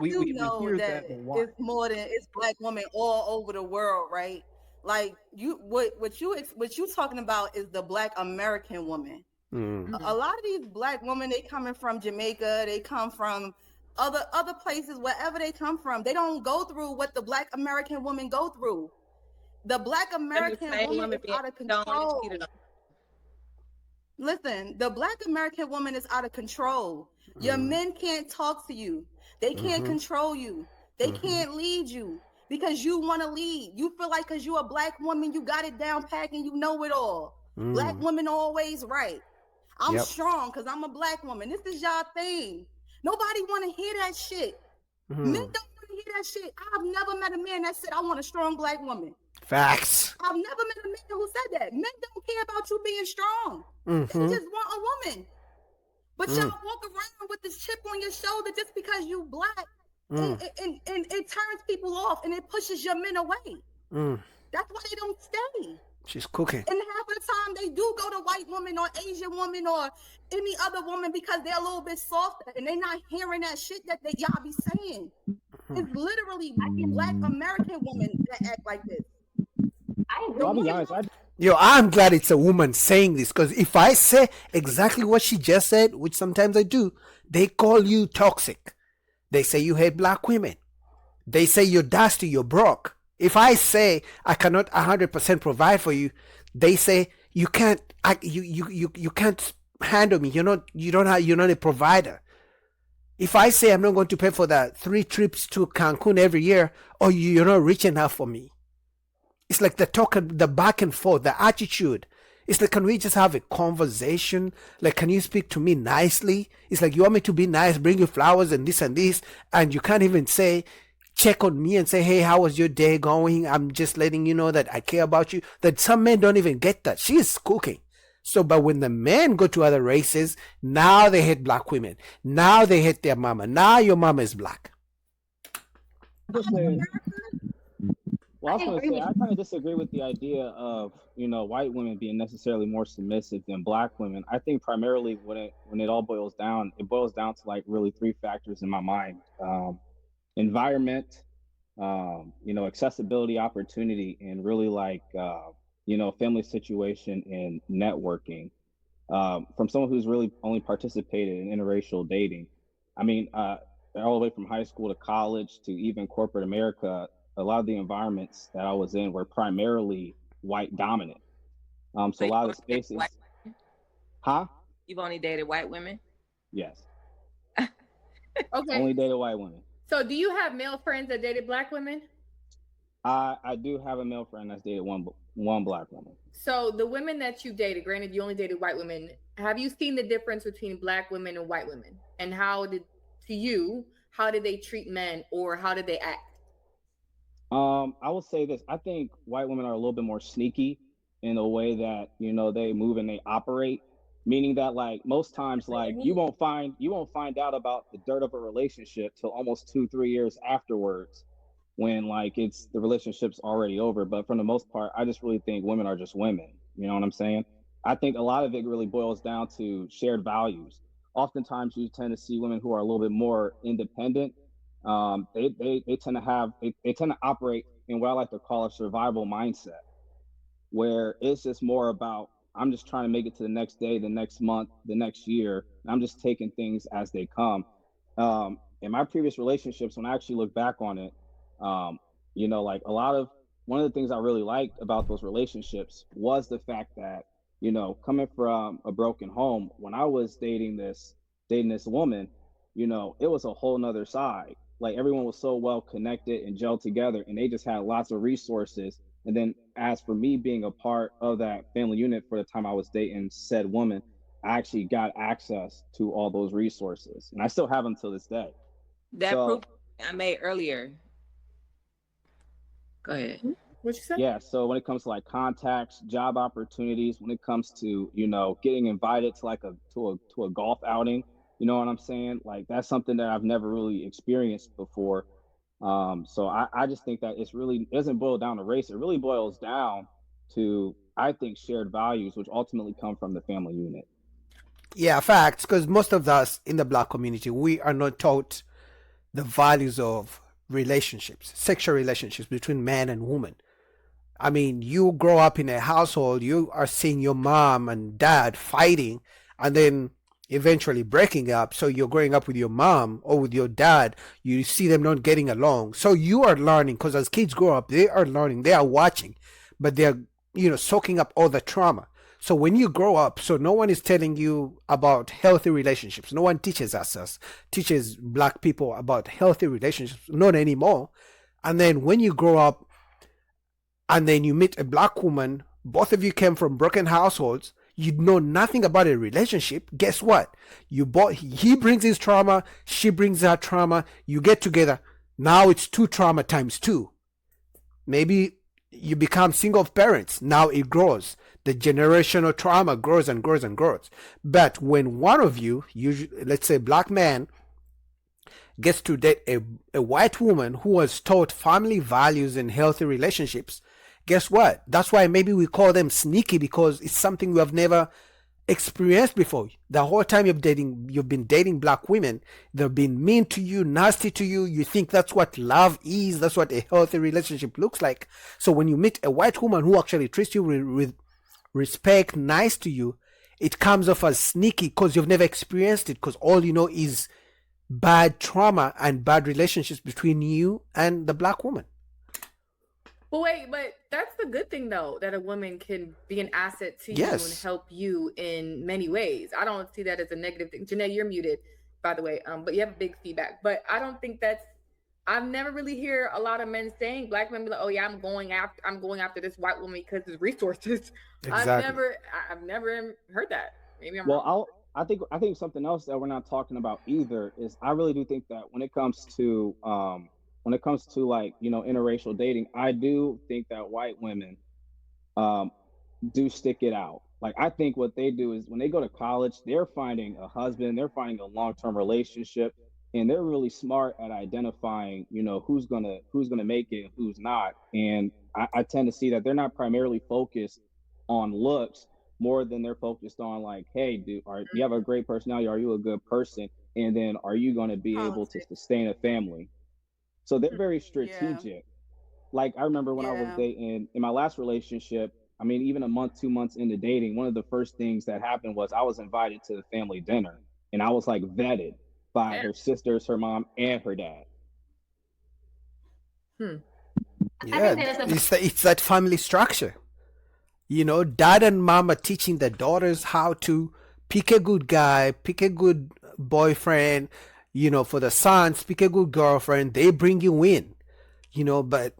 do we know hear that that a lot. it's more than it's black women all over the world, right? Like what you talking about is the black American woman. Mm. A lot of these black women, they coming from Jamaica, they come from other places, wherever they come from. They don't go through what the black American woman go through. The black And the American same woman woman is being out of cheated on and control. cheated on. Listen, the black American woman is out of control. Your men can't talk to you. They can't Mm-hmm. control you. They Mm-hmm. can't lead you because you want to lead. You feel like because you're a black woman, you got it down pat and you know it all. Black Mm. women always right. I'm Yep. strong because I'm a black woman. This is y'all thing. Nobody want to hear that shit. Men Mm. don't want to hear that shit. I've never met a man that said, I want a strong black woman. Facts. I've never met a man who said that. Men don't care about you being strong. They just want a woman. But y'all walk around with this chip on your shoulder just because you black. And it turns people off and it pushes your men away. That's why they don't stay. She's cooking. And half of the time they do go to white woman or Asian woman or any other woman because they're a little bit softer and they're not hearing that shit that y'all be saying. It's literally black American women that act like this. I'll be honest. Yo, I'm glad it's a woman saying this, because if I say exactly what she just said, which sometimes I do, they call you toxic. They say you hate black women. They say you're dusty, you're broke. If I say I cannot 100% provide for you, they say you can't. You can't handle me. You're not a provider. If I say I'm not going to pay for the 3 trips to Cancun every year, or you're not rich enough for me. It's like the talk, the back and forth, the attitude. It's like, can we just have a conversation? Like, can you speak to me nicely? It's like, you want me to be nice, bring you flowers and this, and you can't even say, check on me and say, hey, how was your day going? I'm just letting you know that I care about you. That some men don't even get that. She is cooking. So, but when the men go to other races, now they hate black women. Now they hate their mama. Now your mama is black. Well, I was going to say, I kind of disagree with the idea of, white women being necessarily more submissive than black women. I think primarily when it all boils down, it boils down to like really 3 factors in my mind. Environment, accessibility, opportunity, and really like, family situation and networking. From someone who's really only participated in interracial dating. I mean, all the way from high school to college to even corporate America, a lot of the environments that I was in were primarily white dominant. So a lot of the spaces, You've only dated white women? Yes. Okay. Only dated white women. So do you have male friends that dated black women? I do have a male friend that's dated one black woman. So the women that you dated, granted you only dated white women, have you seen the difference between black women and white women? And how did they treat men, or how did they act? I will say this. I think white women are a little bit more sneaky in the way that, they move and they operate, meaning that like most times, like you won't find out about the dirt of a relationship till almost 2-3 years afterwards, when like the relationship's already over. But for the most part, I just really think women are just women. You know what I'm saying? I think a lot of it really boils down to shared values. Oftentimes you tend to see women who are a little bit more independent. They tend to operate in what I like to call a survival mindset, where it's just more about, I'm just trying to make it to the next day, the next month, the next year. I'm just taking things as they come. In my previous relationships, when I actually look back on it, like one of the things I really liked about those relationships was the fact that, coming from a broken home, when I was dating this woman, it was a whole nother side. Like everyone was so well connected and gelled together, and they just had lots of resources. And then as for me being a part of that family unit for the time I was dating said woman, I actually got access to all those resources, and I still have them till this day. That proof I made earlier. Go ahead. What you say? Yeah. So when it comes to like contacts, job opportunities, when it comes to, getting invited to like to a golf outing, you know what I'm saying? Like that's something that I've never really experienced before. So I just think that it doesn't boil down to race. It really boils down to, I think, shared values, which ultimately come from the family unit. Yeah, facts. Because most of us in the black community, we are not taught the values of relationships, sexual relationships between man and woman. I mean, you grow up in a household, you are seeing your mom and dad fighting and then eventually breaking up. So you're growing up with your mom or with your dad, you see them not getting along. So you are learning, because as kids grow up, they are learning, they are watching, but they're, soaking up all the trauma. So when you grow up, so no one is telling you about healthy relationships. No one teaches teaches black people about healthy relationships, not anymore. And then when you grow up and then you meet a black woman, both of you came from broken households, you know nothing about a relationship. Guess what? He brings his trauma, she brings her trauma, you get together. Now it's 2 trauma times 2. Maybe you become single parents. Now it grows. The generational trauma grows and grows and grows. But when one of you, usually, let's say black man, gets to date a white woman who was taught family values and healthy relationships, guess what? That's why maybe we call them sneaky, because it's something we have never experienced before. The whole time you've been dating black women, they've been mean to you, nasty to you. You think that's what love is. That's what a healthy relationship looks like. So when you meet a white woman who actually treats you with respect, nice to you, it comes off as sneaky because you've never experienced it, because all you know is bad trauma and bad relationships between you and the black woman. But that's the good thing, though, that a woman can be an asset to you and help you in many ways. I don't see that as a negative thing. Janae, you're muted, by the way, but you have big feedback. But I don't think I've never really hear a lot of men saying, black men be like, oh yeah, I'm going after this white woman because there's resources. Exactly. I've never heard that. Maybe I'm wrong. I think something else that we're not talking about either is, I really do think that when it comes to like, interracial dating, I do think that white women do stick it out. Like, I think what they do is when they go to college, they're finding a husband, they're finding a long-term relationship, and they're really smart at identifying, who's gonna make it and who's not. And I tend to see that they're not primarily focused on looks more than they're focused on, like, hey, dude, you have a great personality, are you a good person, and then are you going to be able to sustain a family? So they're very strategic. Yeah. Like, I remember when I was dating in my last relationship, I mean, even a month, 2 months into dating, one of the first things that happened was I was invited to the family dinner, and I was like vetted by her sisters, her mom, and her dad. Yeah, it's that family structure. Dad and mom are teaching their daughters how to pick a good guy, pick a good boyfriend. For the sons, pick a good girlfriend. They bring you in. But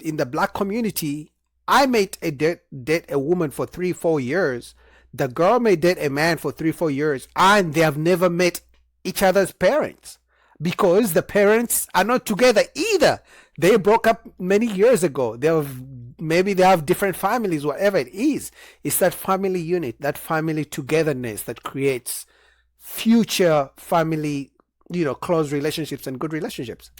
in the black community, I may date a woman for 3-4 years. The girl may date a man for 3-4 years, and they have never met each other's parents, because the parents are not together either. They broke up many years ago. Maybe they have different families, whatever it is. It's that family unit, that family togetherness that creates future family, close relationships and good relationships.